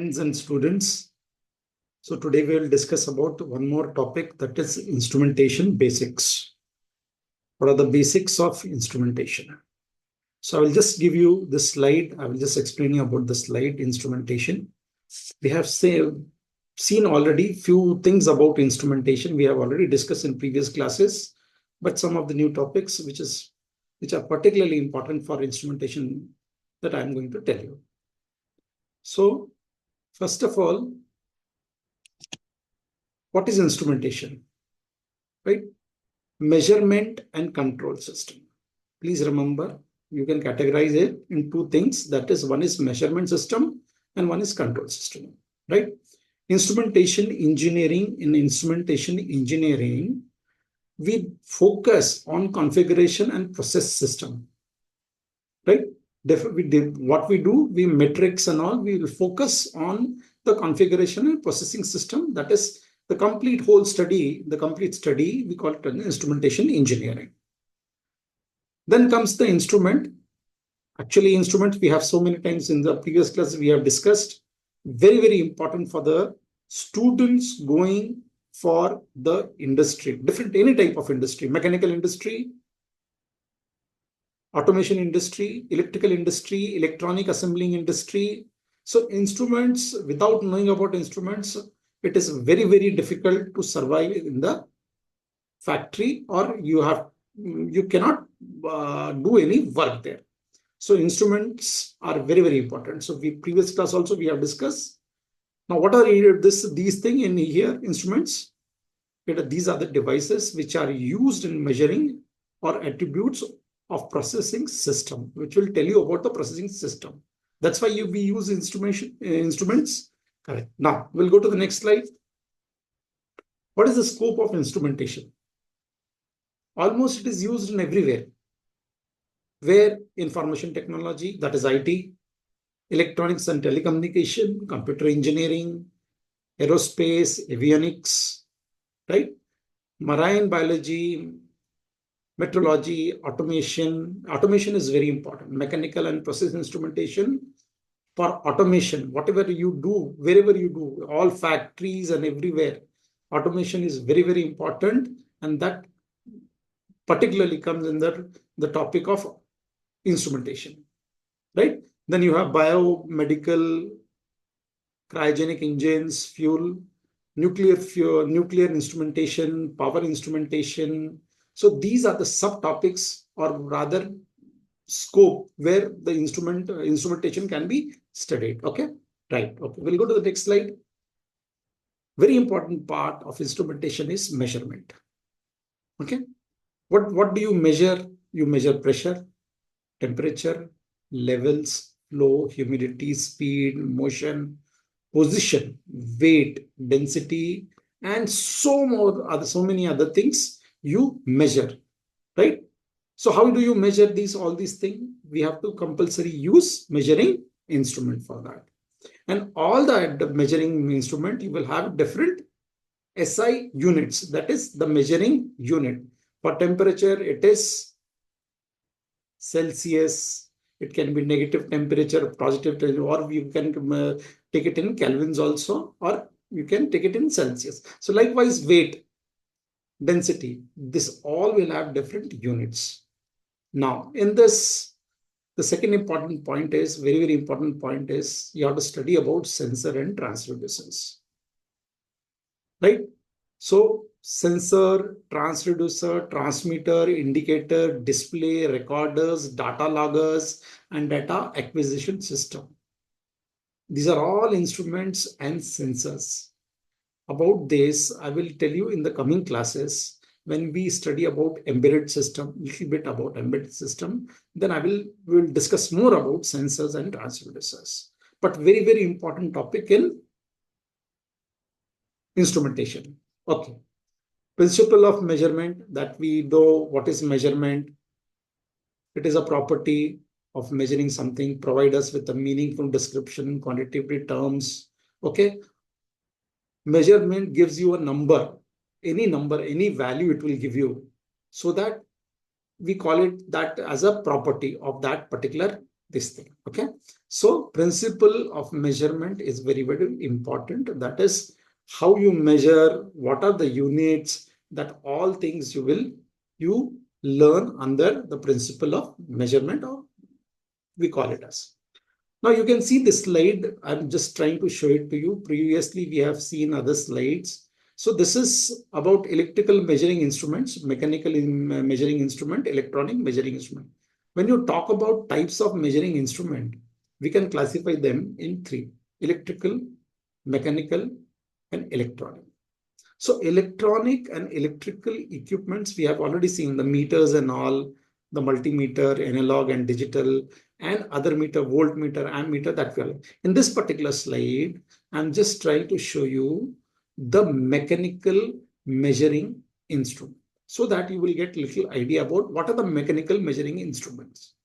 friends and students. So today we will discuss about one more topic, that is instrumentation basics. What are the basics of instrumentation? So I will just give you this slide. I will just explain you about the slide instrumentation. We have seen already few things about instrumentation. We have already discussed in previous classes, but some of the new topics which are particularly important for instrumentation that I am going to tell you. So first of all, what is instrumentation? Right? Measurement and control system. Please remember, you can categorize it in two things. That is, one is measurement system and one is control system. Right? Instrumentation engineering. In instrumentation engineering, we focus on configuration and process system. Right? What we do, we metrics and all, we will focus on the configuration and processing system. That is the complete study, we call it instrumentation engineering. Then comes the instrument. Actually, instrument, we have so many times in the previous class we have discussed. Very, very important for the students going for the industry, any type of industry, mechanical industry, automation industry, electrical industry, electronic assembling industry. So instruments, without knowing about instruments, it is very, very difficult to survive in the factory, or you cannot do any work there. So instruments are very, very important. So previous class also we have discussed. Now, what are these things in here? Instruments. These are the devices which are used in measuring or attributes of processing system, which will tell you about the processing system. That's why we use instruments. Correct. Now, we'll go to the next slide. What is the scope of instrumentation? Almost it is used in everywhere. Where information technology, that is IT, electronics and telecommunication, computer engineering, aerospace, avionics, right? Marine biology, metrology, automation. Automation is very important. Mechanical and process instrumentation. For automation, whatever you do, wherever you do, all factories and everywhere, automation is very, very important. And that particularly comes in the topic of instrumentation, right? Then you have biomedical, cryogenic engines, nuclear instrumentation, power instrumentation. So these are the subtopics, or rather scope, where the instrumentation can be studied. Okay, right. Okay, we'll go to the next slide. Very important part of instrumentation is measurement. Okay, what do you measure? You measure pressure, temperature, levels, flow, humidity, speed, motion, position, weight, density, and so many other things you measure, right? So how do you measure all these things? We have to compulsory use measuring instrument for that. And all the measuring instrument, you will have different SI units. That is the measuring unit. For temperature, it is Celsius. It can be negative temperature, positive temperature, or you can take it in Kelvins also, or you can take it in Celsius. So likewise, weight, density, this all will have different units. Now, in this, the second important point is, very, very important point is, you have to study about sensor and transducers, right? So sensor, transducer, transmitter, indicator, display, recorders, data loggers, and data acquisition system. These are all instruments and sensors. About this, I will tell you in the coming classes. When we study about embedded system, little bit about embedded system, then we will discuss more about sensors and transducers. But very, very important topic in instrumentation. Okay. Principle of measurement, that we know what is measurement. It is a property of measuring something, provide us with a meaningful description, quantitative terms. Okay. Measurement gives you a number, any value it will give you, so that we call it that as a property of that particular this thing. Okay. So principle of measurement is very, very important. That is how you measure, what are the units, that all things you learn under the principle of measurement, or we call it as. Now you can see this slide. I'm just trying to show it to you. Previously, we have seen other slides. So this is about electrical measuring instruments, mechanical measuring instrument, electronic measuring instrument. When you talk about types of measuring instrument, we can classify them in three: electrical, mechanical, and electronic. So electronic and electrical equipments, we have already seen the meters and all, the multimeter, analog and digital, and other meter, voltmeter, ammeter that we are. In this particular slide, I'm just trying to show you the mechanical measuring instrument so that you will get little idea about what are the mechanical measuring instruments.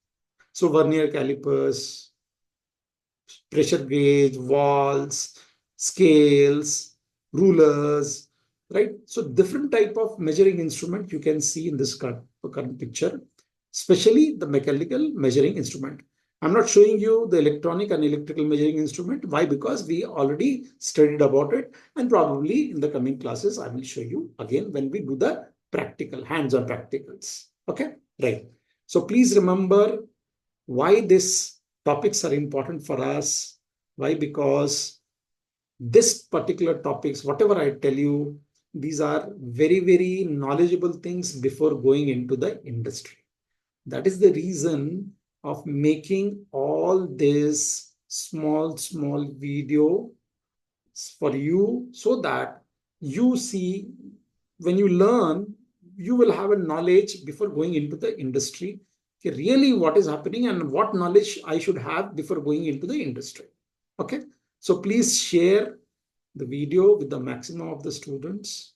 So vernier calipers, pressure gauge, valves, scales, rulers, right? So different type of measuring instrument you can see in this current picture, especially the mechanical measuring instrument. I'm not showing you the electronic and electrical measuring instrument. Why? Because we already studied about it, and probably in the coming classes, I will show you again when we do the practical, hands-on practicals. Okay, right. So please remember why these topics are important for us. Why? Because this particular topics, whatever I tell you, these are very, very knowledgeable things before going into the industry. That is the reason of making all this small video for you, so that you see, when you learn, you will have a knowledge before going into the industry, really what is happening and what knowledge I should have before going into the industry. Okay. So please share the video with the maximum of the students,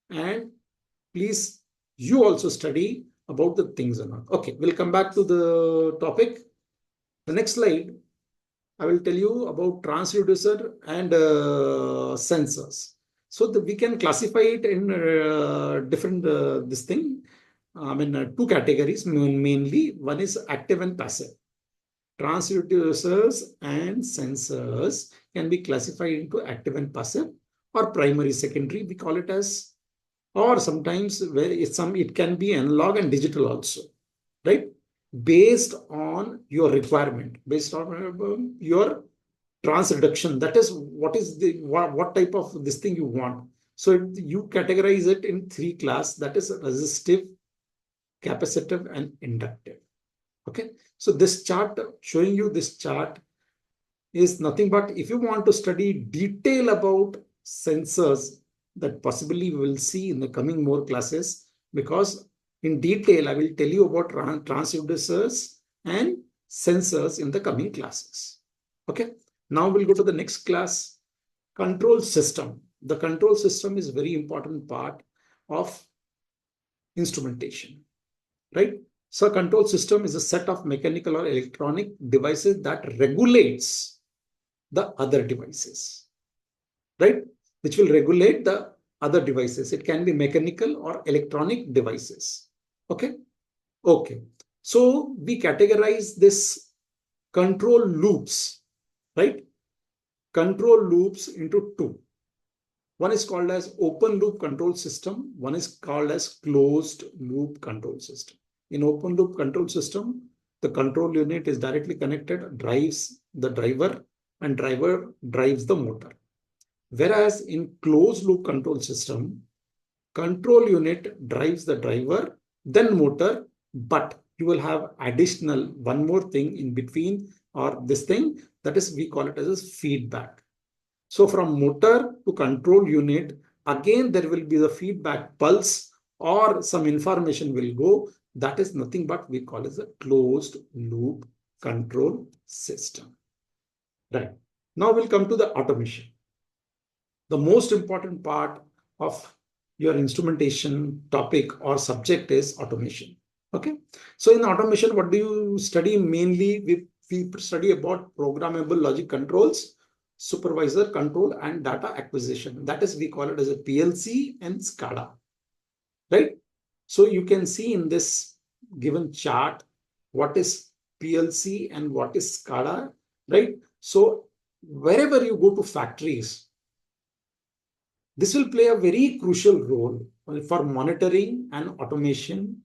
and please you also study about the things or not. Okay, we'll come back to the topic. The next slide, I will tell you about transducer and sensors. So we can classify it in different this thing. I mean, two categories mainly. One is active and passive. Transducers and sensors can be classified into active and passive, or primary, secondary, we call it as, or sometimes where it can be analog and digital also, right? Based on your requirement, based on your transduction, that is what type of this thing you want. So you categorize it in three class, that is resistive, capacitive, and inductive. Okay, so this chart, showing you this chart, is nothing but if you want to study detail about sensors, that possibly we will see in the coming more classes, because in detail I will tell you about transducers and sensors in the coming classes. Okay, now we'll go to the next class, control system. The control system is very important part of instrumentation, right? So a control system is a set of mechanical or electronic devices that regulates the other devices, right? Which will regulate the other devices. It can be mechanical or electronic devices. Okay. Okay. So we categorize this control loops, right? Control loops into two. One is called as open loop control system. One is called as closed loop control system. In open loop control system, the control unit is directly connected, drives the driver, and driver drives the motor. Whereas in closed loop control system, control unit drives the driver, then motor, but you will have additional one more thing in between, or this thing, that is, we call it as feedback. So from motor to control unit, again, there will be the feedback pulse or some information will go. That is nothing but we call as a closed loop control system. Right. Now we'll come to the automation. The most important part of your instrumentation topic or subject is automation. Okay. So in automation, what do you study? Mainly, we study about programmable logic controls, supervisor control, and data acquisition. That is, we call it as a PLC and SCADA, right? So you can see in this given chart what is PLC and what is SCADA, right? So wherever you go to factories, this will play a very crucial role for monitoring and automation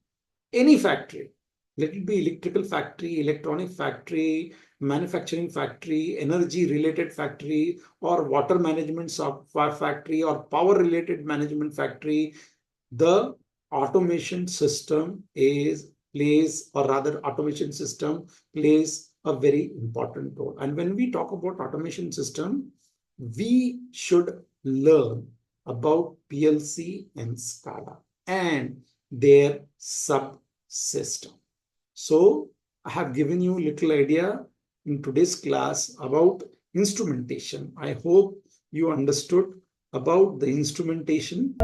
any factory. Let it be electrical factory, electronic factory, manufacturing factory, energy related factory, or water management software factory, or power related management factory. The automation system automation system plays a very important role. And when we talk about automation system, we should learn about PLC and SCADA and their subsystem. So I have given you a little idea in today's class about instrumentation. I hope you understood about the instrumentation.